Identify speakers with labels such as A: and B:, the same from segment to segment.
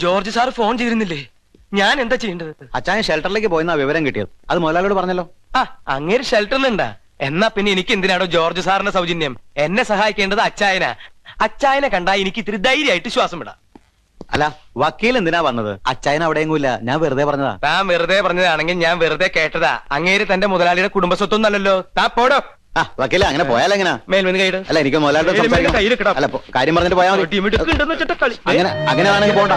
A: George sir phone ചെയ്തിരുന്നില്ലേ? ഞാൻ എന്താ ചെയ്യേണ്ടത്?
B: അച്ചായൻ ഷെൽട്ടറിലേക്ക് പോയെന്നാ വിവരം കിട്ടിയത്. അത് മുതലാളിയോട് പറഞ്ഞല്ലോ.
A: ആ, അങ്ങേര് ഷെൽട്ടറിലുണ്ടാ? എന്നാ പിന്നെ എനിക്ക് എന്തിനാണോ ജോർജ് സാറിന്റെ സൗജന്യം? എന്നെ സഹായിക്കേണ്ടത് അച്ചായനാ. അച്ചായനെ കണ്ടാ എനിക്ക് ഇത്തിരി ധൈര്യമായിട്ട് ശ്വാസം വിടാം.
B: അല്ല, വക്കീൽ എന്തിനാ വന്നത്? അച്ചായൻ അവിടെയെങ്കില്ല, ഞാൻ വെറുതെ പറഞ്ഞതാ.
A: താൻ വെറുതെ പറഞ്ഞതാണെങ്കിൽ ഞാൻ വെറുതെ കേട്ടതാ. അങ്ങേര് തന്റെ മുതലാളിയുടെ കുടുംബസ്വത്തൊന്നല്ലോ. താ പോടോ.
B: വക്കീല, അങ്ങനെ പോയാലെങ്ങനാ?
A: മേൽവന്ന് കൈയിട്.
B: അല്ല, എനിക്ക് മുതലാളിയോട് സംസാരിക്കണം. അല്ല, കാര്യം പറഞ്ഞിട്ട് പോയാൽ മതി. അങ്ങനെ വേണമെങ്കിൽ പോണ്ട.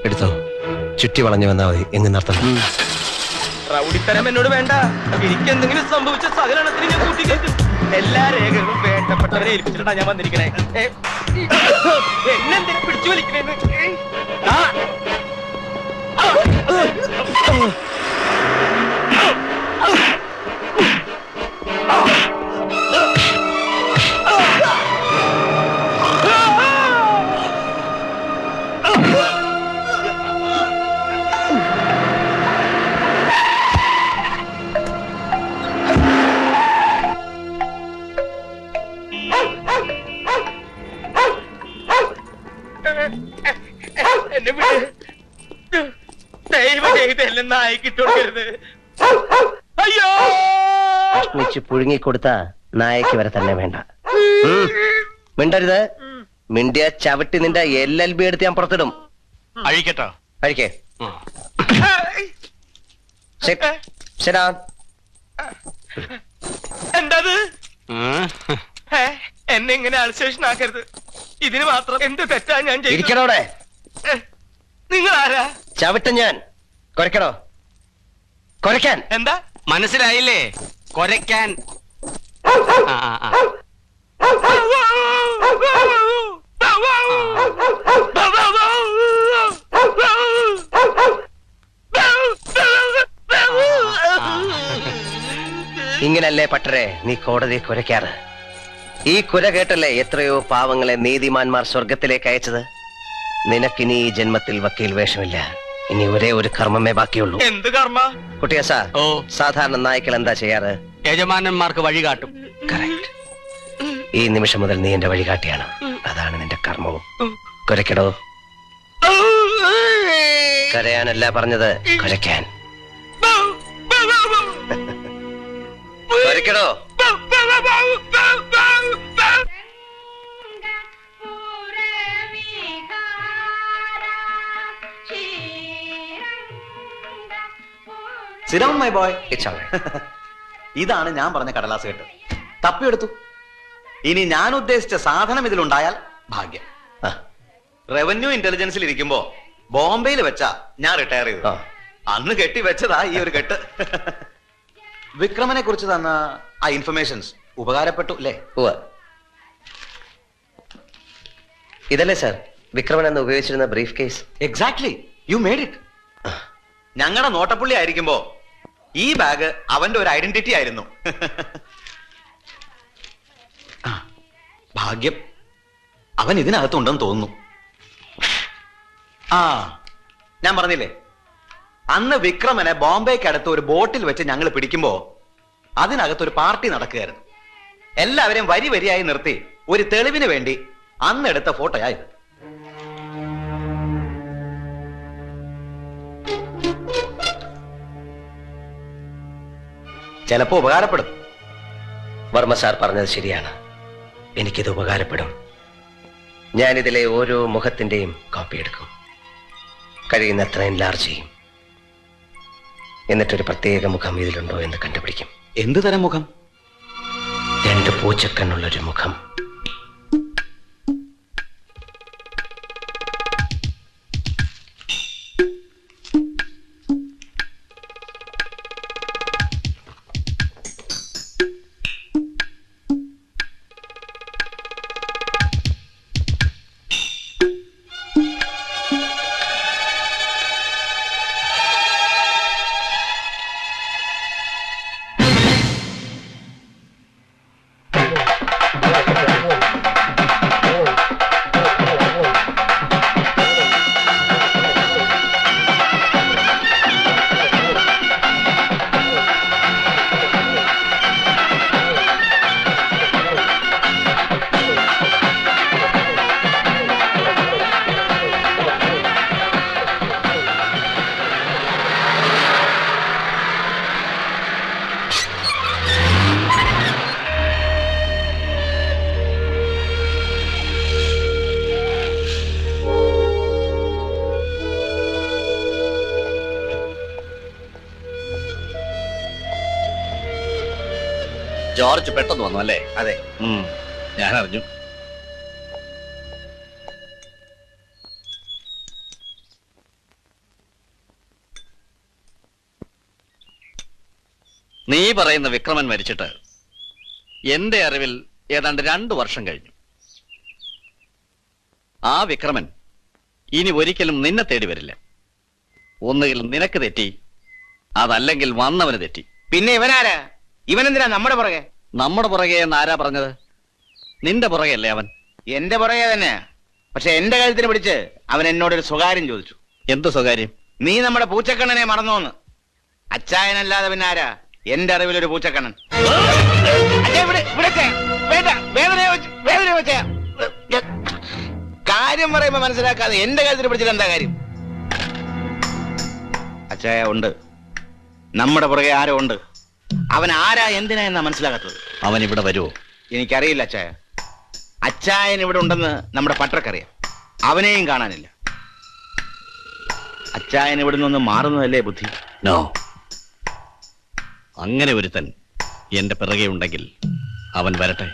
C: എടുത്തോ, ചുറ്റി വളഞ്ഞു വന്നാ മതി. എങ്ങനർത്ഥം?
A: റൗഡിത്തരം എന്നോട് വേണ്ട. എനിക്ക് എന്തെങ്കിലും സംഭവിച്ച സകലണത്തിന് ഞാൻ കൂട്ടിക്കേറ്റും. എല്ലാ രേഖകളും വേണ്ടപ്പെട്ടവരെ ഏൽപ്പിച്ചിട്ടാ ഞാൻ വന്നിരിക്കണേ. എന്നെന്തിനാ പിടിച്ചു വലിക്കണേന്ന്? എന്നെ ദൈവം ചെയ്തെല്ലാം നായിക്കിട്ടോടുക്കരുത്. അയ്യോ,
C: വെച്ച് പുഴുങ്ങിക്കൊടുത്ത നായക്ക് വരെ തന്നെ വേണ്ട. മിണ്ടരുത്. മിണ്ടിയ ചവിട്ടി നിന്റെ LLB എടുത്ത് ഞാൻ പുറത്തിടും.
A: അഴിക്കട്ടോ?
C: അഴിക്കേ.
A: എന്താത്? എന്നെ ഇങ്ങനെ അൾസേഷൻ ആക്കരുത്. ഇതിന് മാത്രം എന്ത് തെറ്റാ ഞാൻ
C: ഇരിക്കണോടെ?
A: നിങ്ങൾ ആരാ?
C: ചവിട്ട് ഞാൻ. കൊരക്കണോ? കൊരക്കാൻ.
A: എന്താ
D: മനസ്സിലായില്ലേ? കൊരക്കാൻ.
C: ഇങ്ങനല്ലേ പട്ടരെ നീ കോടതി കുരയ്ക്കാറ്? ഈ കുര കേട്ടല്ലേ എത്രയോ പാവങ്ങളെ നീതിമാന്മാർ സ്വർഗത്തിലേക്ക് അയച്ചത്? നിനക്കിനി ഈ ജന്മത്തിൽ വക്കീൽ വേഷമില്ല. ഇനി ഒരേ ഒരു കർമ്മമേ ബാക്കിയുള്ളൂ.
A: എന്ത് കർമ്മ?
C: കുട്ടിയസാ, സാധാരണ നായ്ക്കൾ എന്താ ചെയ്യാറ്?
D: യജമാനന്മാർക്ക് വഴികാട്ടും.
C: കറക്റ്റ്. ഈ നിമിഷം മുതൽ നീ എന്റെ വഴികാട്ടിയാണ്. അതാണ് നിന്റെ കർമ്മവും. കുരയ്ക്കടോ. കരയാനല്ല പറഞ്ഞത്, കുരയ്ക്കാൻ. കുരയ്ക്കടോ.
B: Sit down, my boy. It's all right. ഇതാണ് ഞാൻ പറഞ്ഞ കടലാസ് കെട്ട്. തപ്പിയെടുത്തു. ഇനി ഞാൻ ഉദ്ദേശിച്ച സാധനം ഇതിലുണ്ടായാൽ ഭാഗ്യം. റവന്യൂ ഇന്റലിജൻസിൽ ഇരിക്കുമ്പോ ബോംബെയിൽ വെച്ചാ ഞാൻ റിട്ടയർ ചെയ്തു. അന്ന് കെട്ടി വെച്ചതാ ഈ ഒരു കെട്ട്. വിക്രമനെ കുറിച്ച് തന്ന ആ ഇൻഫർമേഷൻസ് ഉപകാരപ്പെട്ടു അല്ലേ?
C: ഇതല്ലേ സാർ വിക്രമൻ എന്ന് ഉപയോഗിച്ചിരുന്ന brief case?
B: Exactly, you made it. ഞങ്ങളുടെ നോട്ടപ്പുള്ളി ആയിരിക്കുമ്പോ ഈ ബാഗ് അവന്റെ ഒരു ഐഡന്റിറ്റി ആയിരുന്നു. ഭാഗ്യം അവൻ ഇതിനകത്തുണ്ടെന്ന് തോന്നുന്നു. ഞാൻ പറഞ്ഞില്ലേ, അന്ന് വിക്രമനെ ബോംബെക്ക് അടുത്ത് ഒരു ബോട്ടിൽ വെച്ച് ഞങ്ങൾ പിടിക്കുമ്പോ അതിനകത്തൊരു പാർട്ടി നടക്കുകയായിരുന്നു. എല്ലാവരെയും വരി വരിയായി നിർത്തി ഒരു തെളിവിന് വേണ്ടി അന്ന് എടുത്ത ഫോട്ടോയായത്. ചിലപ്പോ ഉപകാരപ്പെടും.
C: വർമ്മ സാർ പറഞ്ഞത് ശരിയാണ്. എനിക്കിത് ഉപകാരപ്പെടും. ഞാനിതിലെ ഓരോ മുഖത്തിന്റെയും കോപ്പി എടുക്കും. കഴിയുന്നത്ര എൻലാർജ് ചെയ്യും. എന്നിട്ടൊരു പ്രത്യേക മുഖം ഇതിലുണ്ടോ എന്ന് കണ്ടുപിടിക്കും.
B: എന്ത് തരം മുഖം?
C: 2 പൂച്ചക്കണ്ണുള്ളൊരു മുഖം.
B: ജോർജ് പെട്ടെന്ന് വന്നു അല്ലേ?
C: അതെ.
B: ഞാൻ അറിഞ്ഞു. നീ പറയുന്ന വിക്രമൻ മരിച്ചിട്ട് എന്റെ അറിവിൽ ഏതാണ്ട് 2 വർഷം കഴിഞ്ഞു. ആ വിക്രമൻ ഇനി ഒരിക്കലും നിന്നെ തേടി വരില്ല. ഒന്നുകിൽ നിനക്ക് തെറ്റി, അതല്ലെങ്കിൽ വന്നവന് തെറ്റി.
E: പിന്നെ ഇവനാരാ? ഇവനെന്തിനാ നമ്മുടെ പുറകെ?
B: നമ്മുടെ പുറകെ എന്ന് ആരാ പറഞ്ഞത്? നിന്റെ പുറകെയല്ലേ അവൻ?
E: എന്റെ പുറകെ തന്നെ. പക്ഷെ എന്റെ കഴുത്തിന് പിടിച്ച് അവൻ എന്നോടൊരു സ്വകാര്യം ചോദിച്ചു.
B: എന്ത് സ്വകാര്യം?
E: നീ നമ്മുടെ പൂച്ചക്കണ്ണനെ മറന്നോന്ന്. അച്ചായനല്ലാതെ പിന്നെ ആരാ എന്റെ അറിവിലൊരു പൂച്ചക്കണ്ണൻ? കാര്യം പറയുമ്പോ മനസ്സിലാക്കാതെ എന്റെ കഴുത്തിന് പിടിച്ചിട്ട് എന്താ കാര്യം? അച്ചായ ഉണ്ട്, നമ്മുടെ പുറകെ ആരോ ഉണ്ട്. അവൻ ആരാ എന്തിനാ എന്നാ മനസ്സിലാകാത്തത്.
B: അവൻ ഇവിടെ വരുമോ?
E: എനിക്കറിയില്ല അച്ചായ. അച്ചായൻ ഇവിടെ ഉണ്ടെന്ന് നമ്മുടെ പട്ടർക്കറിയാം. അവനെയും കാണാനില്ല. അച്ചായൻ ഇവിടെ നിന്ന് മാറുന്നതല്ലേ ബുദ്ധി?
B: നോ. അങ്ങനെ ഒരുത്തൻ എന്റെ പിറകെ ഉണ്ടെങ്കിൽ അവൻ വരട്ടെ.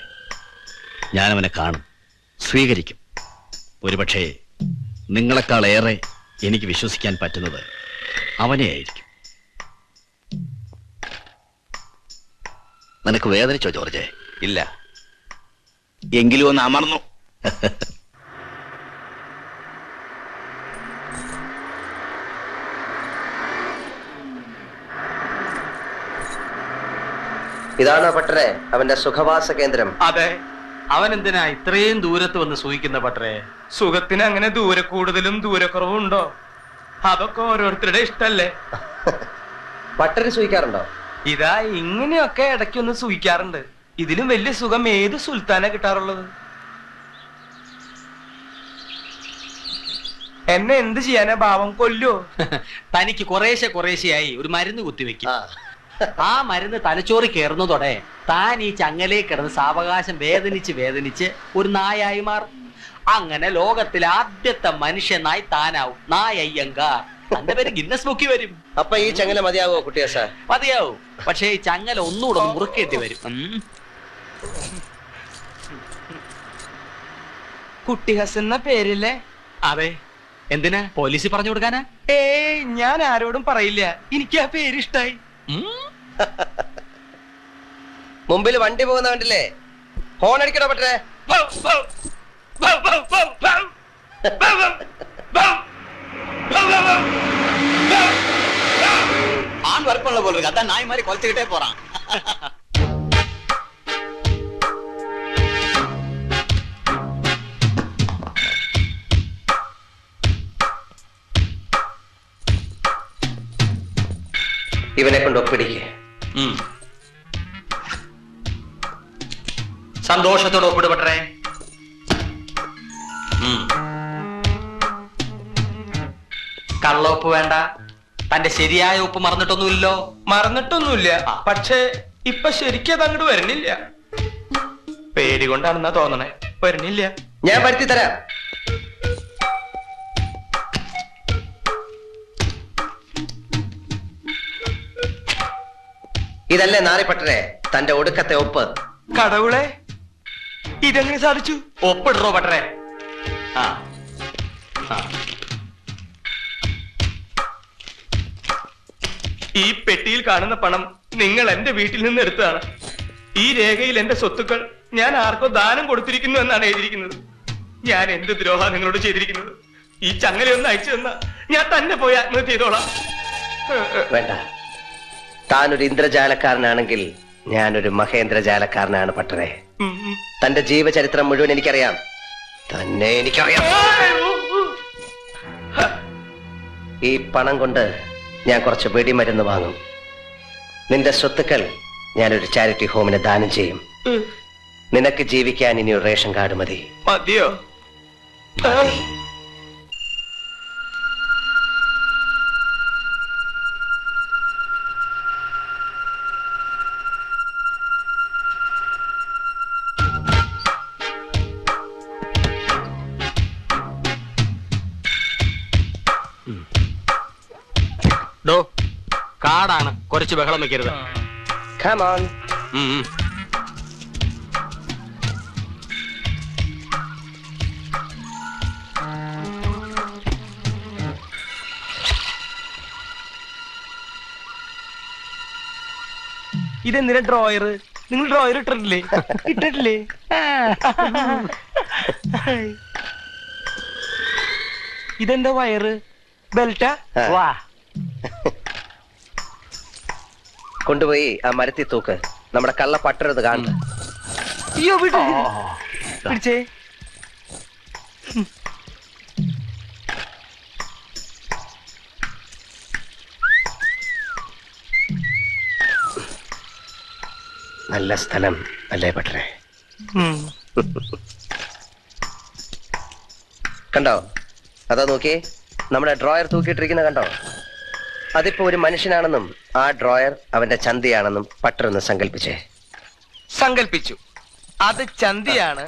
B: ഞാനവനെ കാണും, സ്വീകരിക്കും. ഒരുപക്ഷെ നിങ്ങളെക്കാളേറെ എനിക്ക് വിശ്വസിക്കാൻ പറ്റുന്നത് അവനെ ആയിരിക്കും. നിനക്ക് വേദനിച്ചോ ജോർജെ?
E: ഇല്ല, എങ്കിലും ഒന്ന് അമർന്നു.
C: ഇതാണോ പട്ടരെ അവന്റെ സുഖവാസ കേന്ദ്രം?
A: അതെ. അവൻ എന്തിനാ ഇത്രയും ദൂരത്ത് വന്ന് സൂഹിക്കുന്ന പട്ടരെ? സുഖത്തിന് അങ്ങനെ ദൂരെ കൂടുതലും ദൂരക്കുറവും ഉണ്ടോ? അതൊക്കെ ഓരോരുത്തരുടെ ഇഷ്ടല്ലേ.
C: പട്ടര് സൂഹിക്കാറുണ്ടോ?
A: ഇതാ ഇങ്ങനെയൊക്കെ ഇടയ്ക്കൊന്ന് സൂഹിക്കാറുണ്ട്. ഇതിലും വലിയ സുഖം ഏത് സുൽത്താനാ കിട്ടാറുള്ളത്? എന്നെ എന്ത് ചെയ്യാനാ? ഭാവം കൊല്ലോ?
D: തനിക്ക് കുറേശ്ശെയായി ഒരു മരുന്ന് കുത്തിവെക്കും. ആ മരുന്ന് തലച്ചോറി കയറുന്നതോടെ താൻ ഈ ചങ്ങലേ കിടന്ന് സാവകാശം വേദനിച്ച് ഒരു നായായി മാറും. അങ്ങനെ ലോകത്തിലെ ആദ്യത്തെ മനുഷ്യനായി താനാവും. നായയ്യങ്കാർ. തന്റെ പേര് ഗിന്നസ് ബുക്കിൽ വരും.
C: അപ്പൊ ഈ ചങ്ങല മതിയാവോ കുട്ടിയാ സാർ?
D: മതിയാവും. പക്ഷേ ഈ ചങ്ങല ഒന്നുകൂടെ ഒന്ന് മുറുക്കേണ്ടി വരും.
A: കുട്ടി ഹസൻ എന്ന പേരില്ലേ?
D: അതെ. എന്തിനാ? പോലീസ് പറഞ്ഞു കൊടുക്കാനാ?
A: ഏയ്, ഞാൻ ആരോടും പറയില്ല. എനിക്ക് ആ പേര് ഇഷ്ടായി.
C: മുമ്പിൽ വണ്ടി പോകുന്ന കണ്ടില്ലേ? ഹോൺ അടിക്കണോ പട്ടരെ?
E: ஆண் வற்புள்ள போல இருக்கு. அதான் நாய் மாதிரி குலைச்சுக்கிட்டே போறான்.
C: ഇവനെ കൊണ്ട് ഒപ്പിടിക്ക്.
D: സന്തോഷത്തോടെ ഒപ്പിട് പട്ടരെ. കള്ളൊപ്പ് വേണ്ട. തന്റെ ശരിയായ ഉപ്പ് മറന്നിട്ടൊന്നുമില്ലല്ലോ?
A: മറന്നിട്ടൊന്നുമില്ല. പക്ഷേ ഇപ്പൊ ശരിക്കും അത് അങ്ങോട്ട് വരണില്ല. പേര് കൊണ്ടാണെന്നാ തോന്നണേ. വരണില്ല.
C: ഞാൻ വരുത്തി തരാം. ഇതല്ലേ നാറിപ്പട്ടരെ തന്റെ ഒടുക്കത്തെ ഒപ്പ്?
A: കടവുളെ, ഇതെങ്ങനെ സാധിച്ചു?
D: ഒപ്പിടറോ പട്ടരെ.
A: ഈ പെട്ടിയിൽ കാണുന്ന പണം നിങ്ങൾ എന്റെ വീട്ടിൽ നിന്ന് എടുത്തതാണ്. ഈ രേഖയിൽ എന്റെ സ്വത്തുക്കൾ ഞാൻ ആർക്കോ ദാനം കൊടുത്തിരിക്കുന്നു എന്നാണ് എഴുതിയിരിക്കുന്നത്. ഞാൻ എന്ത് ദ്രോഹ നിങ്ങളോട് ചെയ്തിരിക്കുന്നത്? ഈ ചങ്ങലയൊന്ന് അയച്ചു തന്ന ഞാൻ തന്നെ പോയി ആത്മഹത്യ ചെയ്തോളാം.
C: വേണ്ട. താനൊരു ഇന്ദ്രജാലക്കാരനാണെങ്കിൽ ഞാനൊരു മഹേന്ദ്രജാലക്കാരനാണ് പട്ടരെ. തന്റെ ജീവചരിത്രം മുഴുവൻ എനിക്കറിയാം. തന്നെ എനിക്കറിയാം. ഈ പണം കൊണ്ട് ഞാൻ കുറച്ച് വെടിമരുന്ന് വാങ്ങും. നിന്റെ സ്വത്തുക്കൾ ഞാനൊരു ചാരിറ്റി ഹോമിന് ദാനം ചെയ്യും. നിനക്ക് ജീവിക്കാൻ ഇനി ഒരു റേഷൻ കാർഡ് മതി.
A: മതിയോ?
D: കാടാണ്, കുറച്ച് ബഹളം വെക്കരുത്.
C: Come on.
A: ഇതെന്തിനാ ഡ്രോയർ? നിങ്ങൾ ഡ്രോയർ ഇട്ടിട്ടില്ലേ? ഇട്ടിട്ടില്ലേ? ഇതെന്താ വയറ്? ബെൽറ്റാ?
D: വാ.
C: കൊണ്ടുപോയി ആ മരത്തി തൂക്ക്. നമ്മുടെ കള്ള പട്ടരുത് കാണുന്നു.
A: അയ്യോ വിട്. പിടിച്ചേ.
C: നല്ല സ്ഥലം അല്ലേ പട്ടരെ? കണ്ടോ? അതാ നോക്കി, നമ്മുടെ ഡ്രോയർ തൂക്കിയിട്ടിരിക്കുന്ന കണ്ടോ? അതിപ്പോ ഒരു മനുഷ്യനാണെന്നും ആ ഡ്രോയർ അവന്റെ ചന്തിയാണെന്നും പട്ടരൊന്ന് സങ്കല്പിച്ചേ.
A: സങ്കല്പിച്ചു. അത് ചന്തിയാണ്,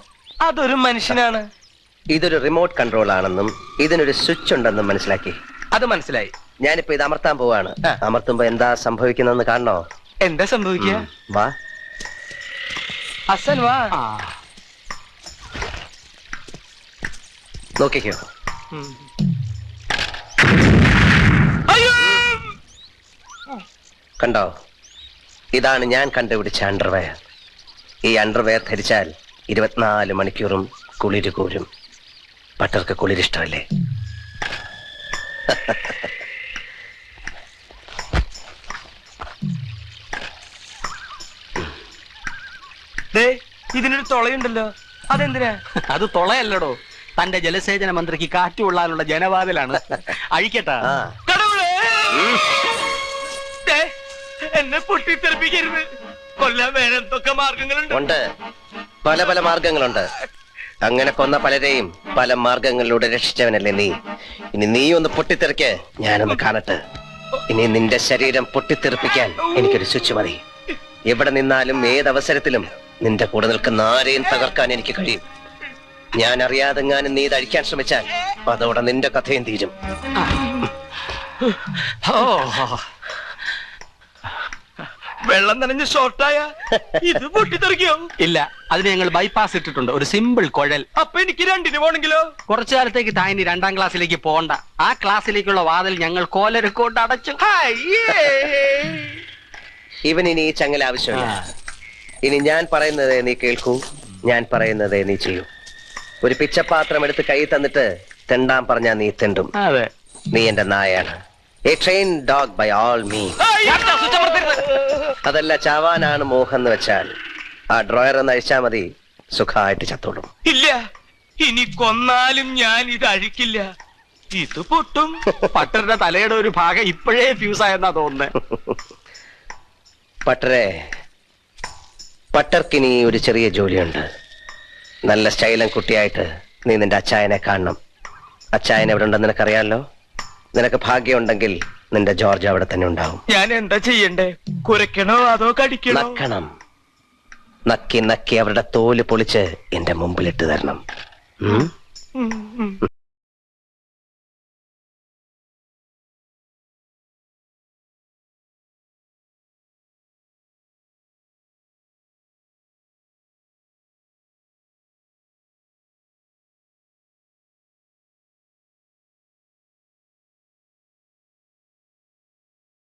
A: അതൊരു മനുഷ്യനാണ്.
C: ഇതൊരു റിമോട്ട് കൺട്രോൾ ആണെന്നും ഇതിനൊരു സ്വിച്ച് ഉണ്ടെന്നും മനസ്സിലാക്കി.
A: അത് മനസ്സിലായി.
C: ഞാനിപ്പോ ഇത് അമർത്താൻ പോവാണ്. അമർത്തുമ്പോ എന്താ സംഭവിക്കുന്നതെന്ന് കാണണോ?
A: എന്താ സംഭവിക്കുക?
C: വാ
A: ഹസൻ വാ.
C: നോക്കിക്കോ. കണ്ടോ? ഇതാണ് ഞാൻ കണ്ടുപിടിച്ച അണ്ടർവെയർ. ഈ അണ്ടർവെയർ ധരിച്ചാൽ 24 മണിക്കൂറും കുളിര് കൂരും. പട്ടർക്ക് കുളിരിഷ്ടമല്ലേ?
A: ഇതിനൊരു തുളയുണ്ടല്ലോ, അതെന്തിനാ?
D: അത് തുളയല്ലടോ, തന്റെ ജലസേചന മന്ത്രിക്ക് കാറ്റ് കൊള്ളാനുള്ള ജനവാതിലാണ്. അഴിക്കട്ടാ.
A: എന്നെ പൊട്ടിത്തെറിപ്പിക്കരുത്. കൊല്ലാൻ വേറെ എന്തൊക്കെ മാർഗങ്ങളുണ്ട്?
C: ഉണ്ട്, പല പല മാർഗങ്ങളുണ്ട്. അങ്ങനെ കൊന്ന പലരെയും പല മാർഗങ്ങളിലൂടെ രക്ഷിച്ചവനല്ലേ നീ. ഇനി നീ ഒന്ന് പൊട്ടിത്തെറിക്ക്, ഞാനൊന്ന് കാണട്ടെ. ഇനി നിന്റെ ശരീരം പൊട്ടിത്തെറിപ്പിക്കാൻ എനിക്കൊരു സ്വിച്ച് മതി. എവിടെ നിന്നാലും ഏതവസരത്തിലും നിന്റെ കൂടെ നിൽക്കുന്ന ആരെയും തകർക്കാൻ എനിക്ക് കഴിയും. ഞാൻ അറിയാതെങ്ങാനും നീ ഇത് അഴിക്കാൻ ശ്രമിച്ചാൽ അതോടെ നിന്റെ കഥയും തീരും.
A: വെള്ളം നനഞ്ഞ് ഷോർട്ടായ ഇത് പൊട്ടിത്തെറിക്കോ?
D: ഇല്ല, അതിന് ഞങ്ങൾ ബൈപ്പാസ് ഇട്ടിട്ടുണ്ട്, ഒരു സിമ്പിൾ കുഴൽ.
A: അപ്പൊ എനിക്ക് രണ്ടിന് പോണെങ്കിലോ?
D: കുറച്ചു കാലത്തേക്ക് താനി 2ാം ക്ലാസ്സിലേക്ക് പോണ്ട. ആ ക്ലാസ്സിലേക്കുള്ള വാതിൽ ഞങ്ങൾ കോലരക്കൊണ്ട് അടച്ചു.
C: ഇവൻ ഇനി ഈ ചങ്ങല ആവശ്യമില്ല. ഇനി ഞാൻ പറയുന്നത് നീ കേൾക്കൂ, ഞാൻ പറയുന്നത് നീ ചെയ്യൂ. ഒരു പിച്ചപാത്രം എടുത്ത് കൈ തന്നിട്ട് തെണ്ടാൻ പറഞ്ഞാ നീ തെണ്ടും.
D: അതെ,
C: നീ എന്റെ നായാണ്. A train dog by all mean. അതല്ല, ചാവാനാണ് മോഹം എന്ന് വെച്ചാൽ ആ ഡ്രോയർ ഒന്ന് അഴിച്ചാ മതി, സുഖമായിട്ട് ചത്തോളും.
A: ഇല്ല, ഇനി കൊന്നാലും ഞാൻ ഇത് അഴിക്കില്ല. ഇത് പൊട്ടും.
D: പട്ടരുടെ തലയുടെ ഒരു ഭാഗം ഇപ്പോഴേ ഫ്യൂസ് ആയെന്നാ തോന്നുന്നത്.
C: പട്ടരെ, പട്ടർക്കിനി ഒരു ചെറിയ ജോലിയുണ്ട്. നല്ല സ്റ്റൈലൻ കുട്ടിയായിട്ട് നീ നിന്റെ അച്ചായനെ കാണണം. അച്ചായൻ എവിടെ ഉണ്ടെന്ന് നിനക്കറിയാമല്ലോ. നിനക്ക് ഭാഗ്യമുണ്ടെങ്കിൽ നിന്റെ ജോർജ് അവിടെ തന്നെ ഉണ്ടാവും.
A: ഞാൻ എന്താ ചെയ്യണ്ടേ? കുരയ്ക്കണോ അതോ കടിക്കണോ?
C: നക്കണം. നക്കി നക്കി അവരുടെ തോല് പൊളിച്ച് എന്റെ മുമ്പിലിട്ട് തരണം.